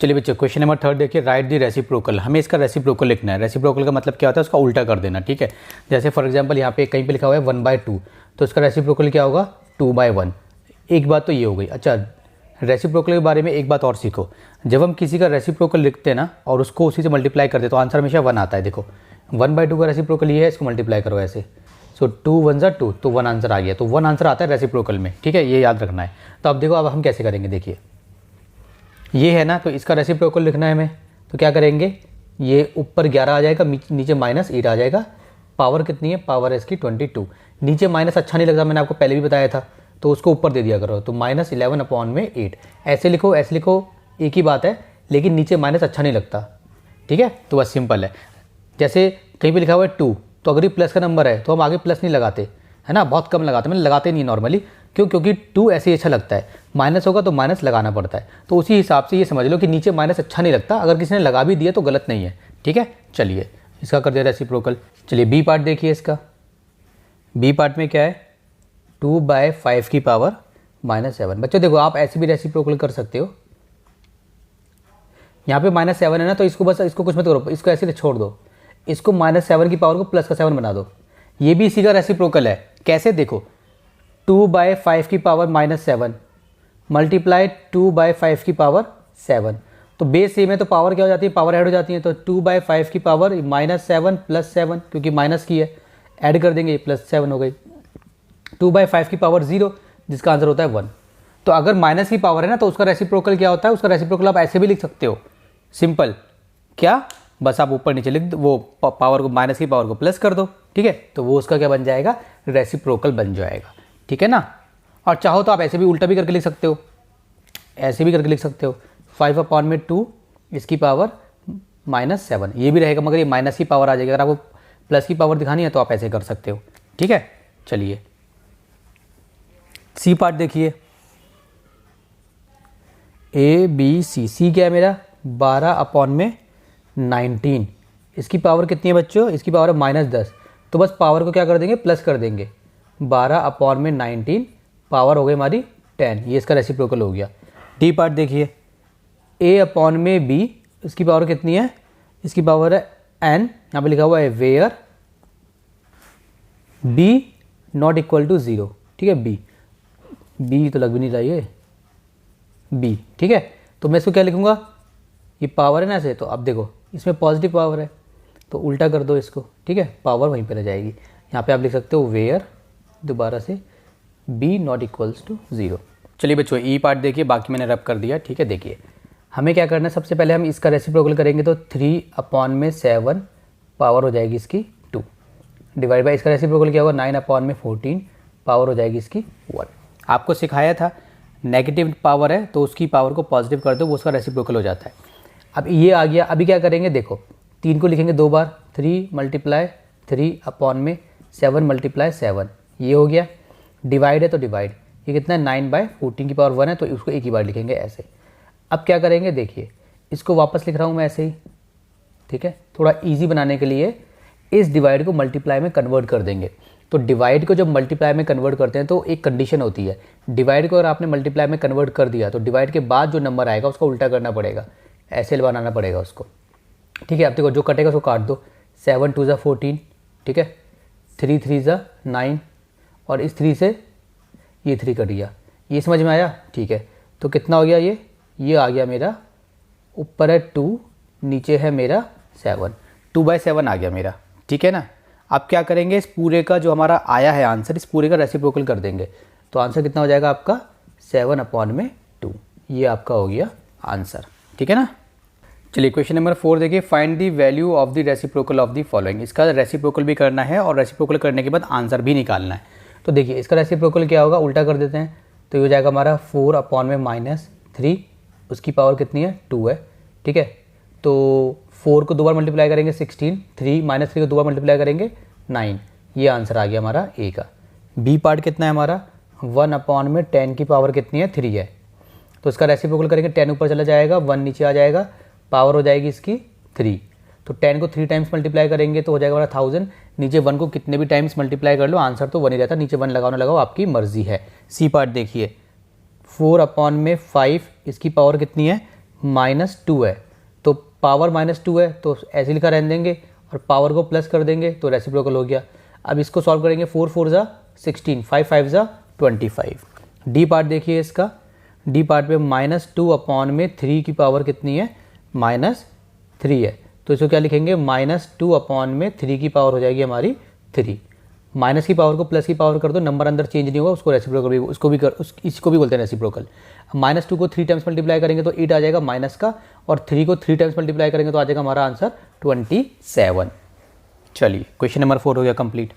चलिए बच्चों, question number 3 देखिए, राइट दी रेसिप्रोकल। हमें इसका रेसिप्रोकल लिखना है। रेसिप्रोकल का मतलब क्या होता है, उसका उल्टा कर देना। ठीक है, जैसे फॉर एग्जांपल यहाँ पे कहीं पे लिखा हुआ है 1/2, तो इसका रेसिप्रोकल क्या होगा 2/1। एक बात तो ये हो गई। अच्छा, रेसिप्रोकल के बारे में एक बात और सीखो। जब हम किसी का रेसिप्रोकल लिखते हैं ना और उसको उसी से मल्टीप्लाई करते तो आंसर हमेशा 1 आता है। देखो 1/2 का रेसिप्रोकल ये है, इसको मल्टीप्लाई करो ऐसे, सो 2 1 ज़ा 2, तो 1 आंसर आ गया। तो 1 आंसर आता है रेसिप्रोकल में। ठीक है, ये याद रखना है। तो अब देखो, अब हम कैसे करेंगे। देखिए ये है ना, तो इसका रेसिप्रोकल लिखना है हमें। तो क्या करेंगे, ये ऊपर 11 आ जाएगा, नीचे -8 आ जाएगा। पावर कितनी है, पावर है इसकी 22। नीचे माइनस अच्छा नहीं लगता, मैंने आपको पहले भी बताया था, तो उसको ऊपर दे दिया करो। तो -11/8 ऐसे लिखो, ऐसे लिखो, एक ही बात है, लेकिन नीचे माइनस अच्छा नहीं लगता। ठीक है, तो बस सिंपल है। जैसे कहीं पे लिखा हुआ है 2, तो अगर ये प्लस का नंबर है तो हम आगे प्लस नहीं लगाते, है ना, बहुत कम लगाते, मतलब लगाते नहीं नॉर्मली। क्यों? क्योंकि 2 ऐसे ही अच्छा लगता है, माइनस होगा तो माइनस लगाना पड़ता है। तो उसी हिसाब से ये समझ लो कि नीचे माइनस अच्छा नहीं लगता, अगर किसी ने लगा भी दिया तो गलत नहीं है। ठीक है, चलिए इसका कर दिया रेसिप्रोकल। चलिए बी पार्ट देखिए इसका। बी पार्ट में क्या है, 2/5 की पावर -7। बच्चों देखो, आप ऐसे भी रेसिप्रोकल कर सकते हो। यहाँ पे -7 है ना, तो इसको बस, इसको कुछ मत करो, इसको ऐसे छोड़ दो। इसको -7 की पावर को प्लस का 7 बना दो। ये भी इसी का रेसिप्रोकल है। कैसे, देखो 2/5 की पावर -7 मल्टीप्लाई 2/5 की पावर 7, तो बेस सेम है तो पावर क्या हो जाती है, पावर ऐड हो जाती है। तो 2/5 की पावर -7 + 7, क्योंकि माइनस की है, ऐड कर देंगे, +7 हो गई। 2/5 की पावर 0, जिसका आंसर होता है 1। तो अगर माइनस की पावर है ना, तो उसका रेसिप्रोकल क्या होता है, उसका रेसिप्रोकल आप ऐसे भी लिख सकते हो, सिंपल। क्या, बस आप ऊपर नीचे लिख दो, वो पावर को, माइनस की पावर को प्लस कर दो। ठीक है, तो वो उसका क्या बन जाएगा, रेसिप्रोकल बन जाएगा। ठीक है ना। और चाहो तो आप ऐसे भी उल्टा भी करके लिख सकते हो, ऐसे भी करके लिख सकते हो, 5/2 इसकी पावर -7, ये भी रहेगा, मगर ये माइनस की पावर आ जाएगी। अगर आपको प्लस की पावर दिखानी है तो आप ऐसे कर सकते हो। ठीक है, चलिए सी पार्ट देखिए। ABC क्या है मेरा, 12/19। इसकी पावर कितनी है बच्चों, इसकी पावर है -10। तो बस पावर को क्या कर देंगे, प्लस कर देंगे। 12/19 पावर हो गई हमारी 10, ये इसका रेसिप्रोकल हो गया। डी पार्ट देखिए, A/B, इसकी पावर कितनी है, इसकी पावर है n, यहाँ पे लिखा हुआ है वेयर B ≠ 0। ठीक है, B तो लग भी नहीं रहा ये B। ठीक है, तो मैं इसको क्या लिखूंगा, ये पावर है ना ऐसे, तो अब देखो इसमें पॉजिटिव पावर है, तो उल्टा कर दो इसको। ठीक है, पावर वहीं पे रह जाएगी। यहाँ पे आप लिख सकते हो वेयर, दोबारा से B ≠ 0। चलिए बच्चों, ई पार्ट देखिए, बाकी मैंने रब कर दिया। ठीक है, देखिए हमें क्या करना है, सबसे पहले हम इसका रेसिप्रोकल करेंगे, तो 3/7 पावर हो जाएगी इसकी 2, डिवाइड बाई इसका रेसिप्रोकल क्या होगा, 9/14 पावर हो जाएगी इसकी 1। आपको सिखाया था नेगेटिव पावर है तो उसकी पावर को पॉजिटिव कर दो, वो उसका रेसिप्रोकल हो जाता है। अब ये आ गया, अभी क्या करेंगे, देखो 3 को लिखेंगे 2 बार, 3 × 3/7 × 7, ये हो गया। डिवाइड है तो डिवाइड, ये कितना है, 9/14 की पावर 1 है, तो उसको एक ही बार लिखेंगे ऐसे। अब क्या करेंगे, देखिए इसको वापस लिख रहा हूँ मैं ऐसे ही। ठीक है, थोड़ा इजी बनाने के लिए इस डिवाइड को मल्टीप्लाई में कन्वर्ट कर देंगे। तो डिवाइड को जब मल्टीप्लाई में कन्वर्ट करते हैं तो एक कंडीशन होती है, डिवाइड को अगर आपने मल्टीप्लाई में कन्वर्ट कर दिया तो डिवाइड के बाद जो नंबर आएगा उसको उल्टा करना पड़ेगा, ऐसे बनाना पड़ेगा उसको। ठीक है, अब देखो जो कटेगा उसको काट दो, 7 2 ज़ा 14, ठीक है, 3 3 ज़ा 9, और इस 3 से ये 3 कट गया। ये समझ में आया? ठीक है, तो कितना हो गया, ये आ गया मेरा, ऊपर है 2, नीचे है मेरा 7, 2/7 आ गया मेरा। ठीक है ना। अब क्या करेंगे, इस पूरे का जो हमारा आया है आंसर, इस पूरे का रेसिप्रोकल कर देंगे, तो आंसर कितना हो जाएगा आपका, 7/2। ये आपका हो गया आंसर। ठीक है ना। चलिए क्वेश्चन नंबर 4 देखिए, find the value of the reciprocal of the following. इसका रेसिप्रोकल भी करना है और रेसिप्रोकल करने के बाद आंसर भी निकालना है। तो देखिए इसका रेसिप्रोकल क्या होगा, उल्टा कर देते हैं, तो ये हो जाएगा हमारा 4/-3, उसकी पावर कितनी है, 2 है। ठीक है, तो 4 को 2 बार मल्टीप्लाई करेंगे 16, 3 -3 को 2 बार मल्टीप्लाई करेंगे 9, ये आंसर आ गया हमारा ए का। बी पार्ट कितना है हमारा, 1/10 की पावर कितनी है, 3 है, तो इसका रेसिप्रोकल करेंगे, 10 ऊपर चला जाएगा, 1 नीचे आ जाएगा, पावर हो जाएगी इसकी 3, तो 10 को 3 टाइम्स मल्टीप्लाई करेंगे तो हो जाएगा हमारा 1000। नीचे 1 को कितने भी टाइम्स मल्टीप्लाई कर लो आंसर तो 1 ही रहता, नीचे 1 लगाओ ना लगाओ आपकी मर्जी है। सी पार्ट देखिए, 4/5 इसकी पावर कितनी है, -2 है, तो पावर -2 है तो ऐसे लिखा रहने देंगे और पावर को प्लस कर देंगे तो रेसिप्रोकल हो गया। अब इसको सॉल्व करेंगे, 4 4 ज़ा 16, 5 5 ज़ा 25। डी पार्ट देखिए इसका, डी पार्ट पे -2/3 की पावर कितनी है, -3 है, तो इसको क्या लिखेंगे, -2/3 की पावर हो जाएगी हमारी 3। माइनस की पावर को प्लस की पावर कर दो, नंबर अंदर चेंज नहीं होगा, उसको रेसिप्रोकल भी, इसको भी बोलते हैं रेसिप्रोकल। -2 को 3 टाइम्स मल्टीप्लाई करेंगे तो 8 आ जाएगा माइनस का, और 3 को 3 टाइम्स मल्टीप्लाई करेंगे तो आ जाएगा हमारा आंसर 27। चलिए क्वेश्चन नंबर 4 हो गया कंप्लीट।